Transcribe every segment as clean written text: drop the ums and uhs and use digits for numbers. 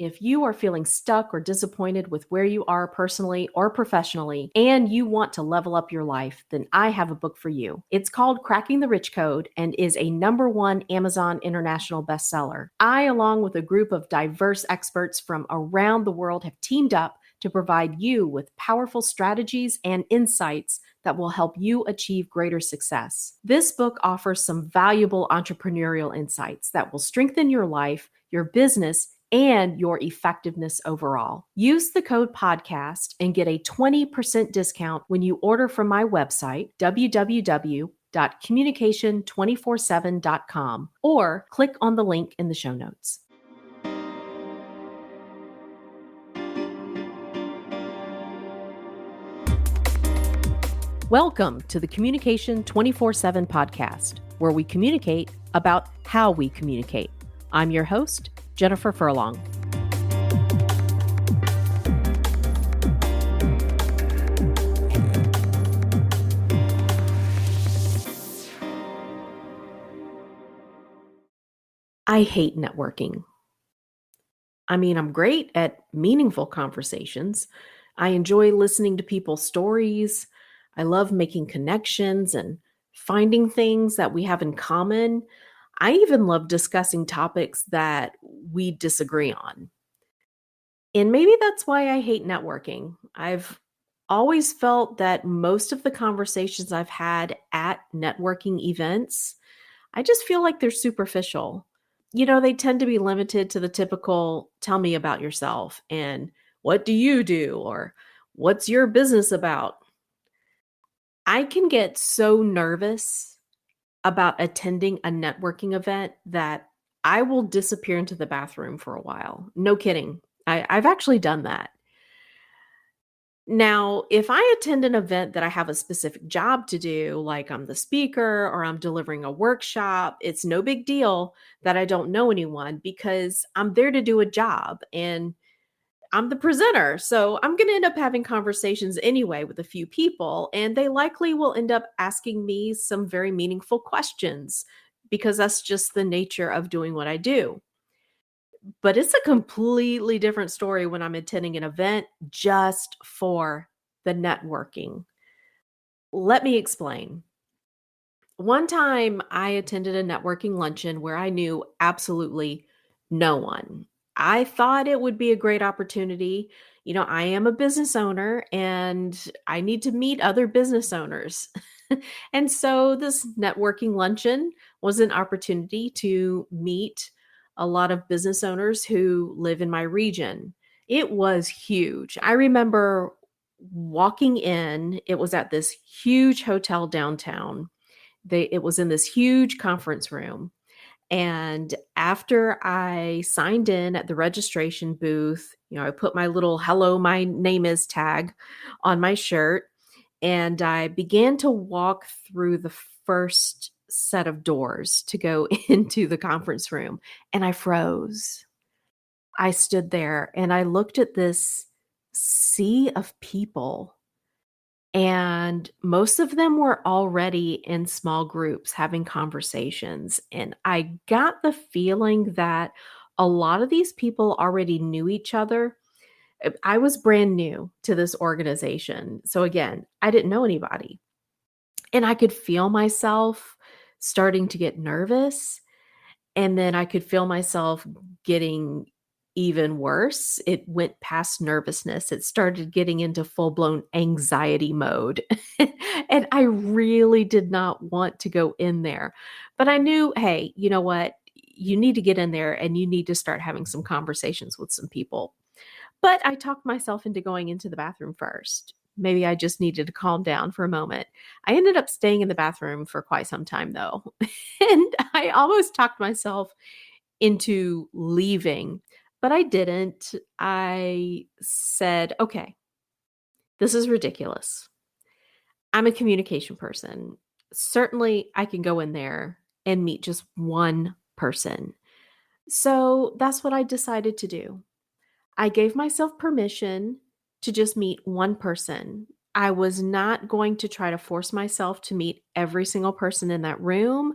If you are feeling stuck or disappointed with where you are personally or professionally, and you want to level up your life, then I have a book for you. It's called Cracking the Rich Code and is a #1 Amazon international bestseller. I, along with a group of diverse experts from around the world, have teamed up to provide you with powerful strategies and insights that will help you achieve greater success. This book offers some valuable entrepreneurial insights that will strengthen your life, your business, and your effectiveness overall. Use the code podcast and get a 20% discount when you order from my website, www.communication247.com, or click on the link in the show notes. Welcome to the Communication 24/7 podcast, where we communicate about how we communicate. I'm your host, Jennifer Furlong. I hate networking. I'm great at meaningful conversations. I enjoy listening to people's stories. I love making connections and finding things that we have in common. I even love discussing topics that we disagree on. And maybe that's why I hate networking. I've always felt that most of the conversations I've had at networking events, I just feel like they're superficial. They tend to be limited to the typical tell me about yourself and what do you do or what's your business about? I can get so nervous about attending a networking event that I will disappear into the bathroom for a while. No kidding. I've actually done that. Now, if I attend an event that I have a specific job to do, like I'm the speaker or I'm delivering a workshop, it's no big deal that I don't know anyone because I'm there to do a job and I'm the presenter. So I'm going to end up having conversations anyway with a few people, and they likely will end up asking me some very meaningful questions because that's just the nature of doing what I do. But it's a completely different story when I'm attending an event just for the networking. Let me explain. One time I attended a networking luncheon where I knew absolutely no one. I thought it would be a great opportunity. I am a business owner and I need to meet other business owners. And so this networking luncheon was an opportunity to meet a lot of business owners who live in my region. It was huge. I remember walking in, it was at this huge hotel downtown. It was in this huge conference room. And after I signed in at the registration booth, I put my little hello, my name is tag on my shirt. And I began to walk through the first set of doors to go into the conference room. And I froze. I stood there and I looked at this sea of people, and most of them were already in small groups having conversations. And I got the feeling that a lot of these people already knew each other. I was brand new to this organization. So again, I didn't know anybody. And I could feel myself starting to get nervous. And then I could feel myself getting even worse. It went past nervousness. It started getting into full-blown anxiety mode. And I really did not want to go in there. But I knew, hey, you know what? You need to get in there and you need to start having some conversations with some people. But I talked myself into going into the bathroom first. Maybe I just needed to calm down for a moment. I ended up staying in the bathroom for quite some time, though. And I almost talked myself into leaving, but I didn't. I said, okay, this is ridiculous. I'm a communication person. Certainly, I can go in there and meet just one person. So that's what I decided to do. I gave myself permission to just meet one person. I was not going to try to force myself to meet every single person in that room.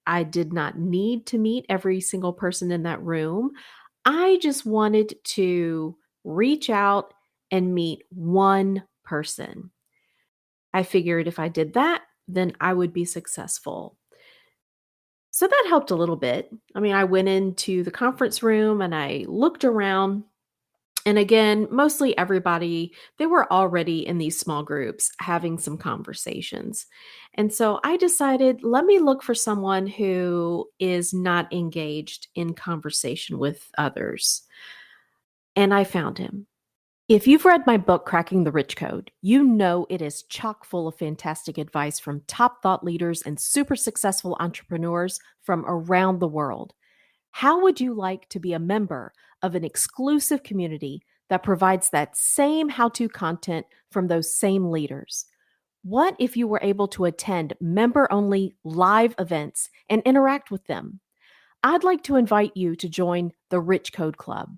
I did not need to meet every single person in that room. I just wanted to reach out and meet one person. I figured if I did that, then I would be successful. So that helped a little bit. I mean, I went into the conference room and I looked around. And again, mostly everybody, they were already in these small groups having some conversations. And so I decided, let me look for someone who is not engaged in conversation with others. And I found him. If you've read my book, Cracking the Rich Code, you know it is chock full of fantastic advice from top thought leaders and super successful entrepreneurs from around the world. How would you like to be a member of an exclusive community that provides that same how to content from those same leaders? What if you were able to attend member only live events and interact with them? I'd like to invite you to join the Rich Code Club.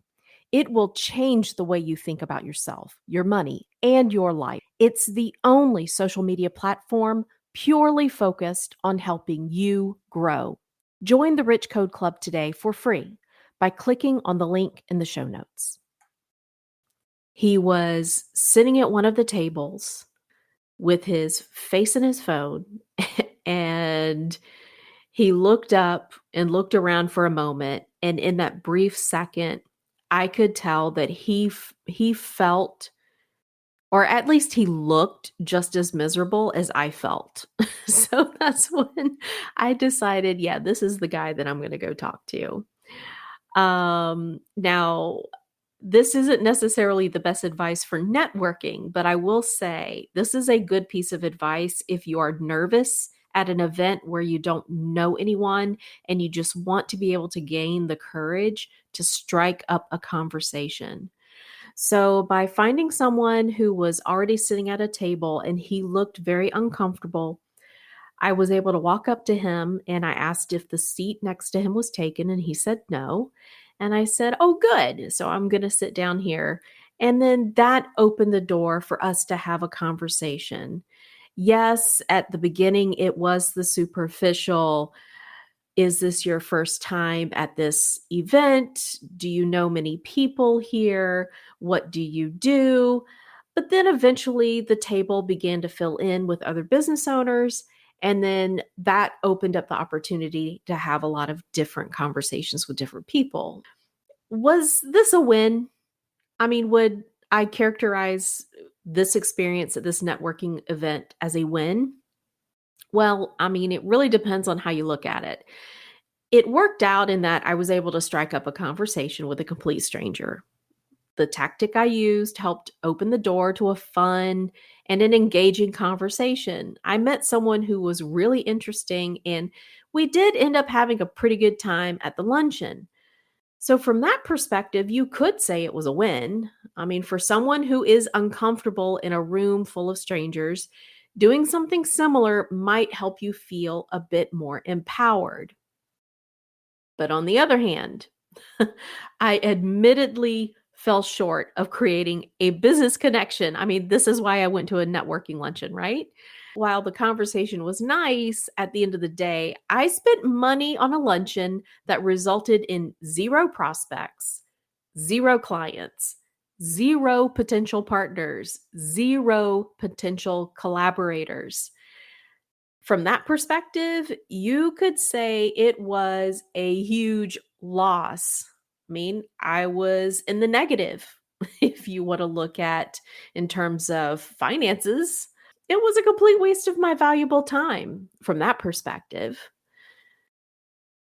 It will change the way you think about yourself, your money, and your life. It's the only social media platform purely focused on helping you grow. Join the Rich Code Club today for free by clicking on the link in the show notes. He was sitting at one of the tables with his face in his phone, and he looked up and looked around for a moment, and in that brief second, I could tell that he felt, or at least he looked just as miserable as I felt. So that's when I decided, yeah, this is the guy that I'm gonna go talk to. Now, this isn't necessarily the best advice for networking, but I will say this is a good piece of advice if you are nervous at an event where you don't know anyone and you just want to be able to gain the courage to strike up a conversation. So, by finding someone who was already sitting at a table and he looked very uncomfortable, I was able to walk up to him and I asked if the seat next to him was taken, and he said no. And I said, "Oh, good. So I'm going to sit down here." And then that opened the door for us to have a conversation. Yes, at the beginning, it was the superficial. Is this your first time at this event? Do you know many people here? What do you do? But then eventually the table began to fill in with other business owners. And then that opened up the opportunity to have a lot of different conversations with different people. Was this a win? I mean, would I characterize this experience at this networking event as a win? Well, I mean, it really depends on how you look at it. It worked out in that I was able to strike up a conversation with a complete stranger. The tactic I used helped open the door to a fun and an engaging conversation. I met someone who was really interesting, and we did end up having a pretty good time at the luncheon. So, from that perspective, you could say it was a win. I mean, for someone who is uncomfortable in a room full of strangers, doing something similar might help you feel a bit more empowered. But on the other hand, I admittedly fell short of creating a business connection. I mean, this is why I went to a networking luncheon, right? While the conversation was nice, at the end of the day, I spent money on a luncheon that resulted in zero prospects, zero clients, zero potential partners, zero potential collaborators. From that perspective, you could say it was a huge loss. I mean, I was in the negative if you want to look at in terms of finances. It was a complete waste of my valuable time from that perspective.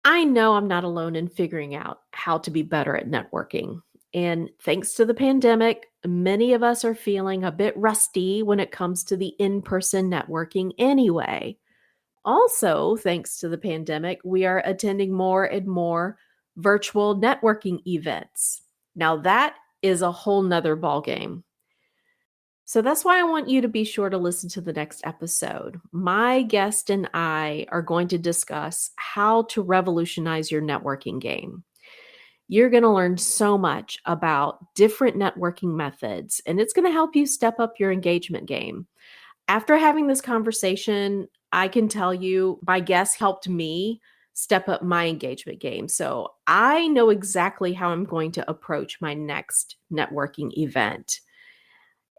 I know I'm not alone in figuring out how to be better at networking. And thanks to the pandemic, many of us are feeling a bit rusty when it comes to the in person networking anyway. Also, thanks to the pandemic, we are attending more and more virtual networking events. Now, that is a whole nother ballgame. So that's why I want you to be sure to listen to the next episode. My guest and I are going to discuss how to revolutionize your networking game. You're going to learn so much about different networking methods, and it's going to help you step up your engagement game. After having this conversation, I can tell you my guest helped me step up my engagement game. So I know exactly how I'm going to approach my next networking event.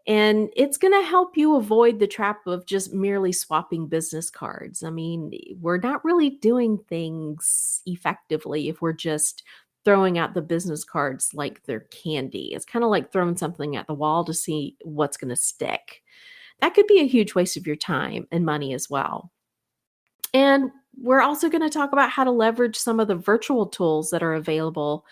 And it's going to help you avoid the trap of just merely swapping business cards. I mean, we're not really doing things effectively if we're just throwing out the business cards like they're candy. It's kind of like throwing something at the wall to see what's going to stick. That could be a huge waste of your time and money as well. And we're also going to talk about how to leverage some of the virtual tools that are available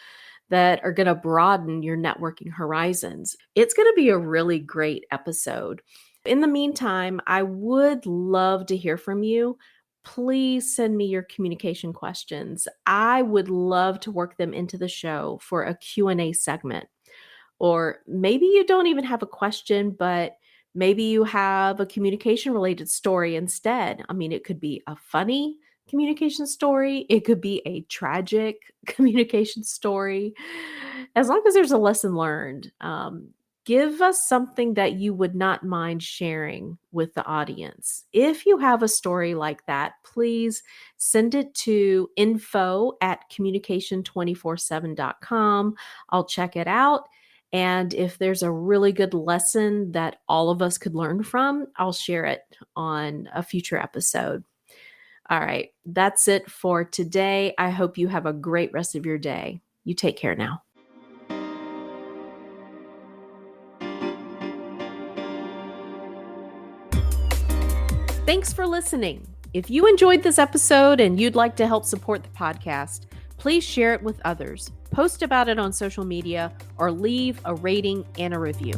that are going to broaden your networking horizons. It's going to be a really great episode. In the meantime, I would love to hear from you. Please send me your communication questions. I would love to work them into the show for a Q&A segment. Or maybe you don't even have a question, but maybe you have a communication related story instead. I mean, it could be a funny communication story, it could be a tragic communication story. As long as there's a lesson learned, give us something that you would not mind sharing with the audience. If you have a story like that, please send it to info@communication247.com. I'll check it out. And if there's a really good lesson that all of us could learn from, I'll share it on a future episode. All right, that's it for today. I hope you have a great rest of your day. You take care now. Thanks for listening. If you enjoyed this episode and you'd like to help support the podcast, please share it with others, post about it on social media, or leave a rating and a review.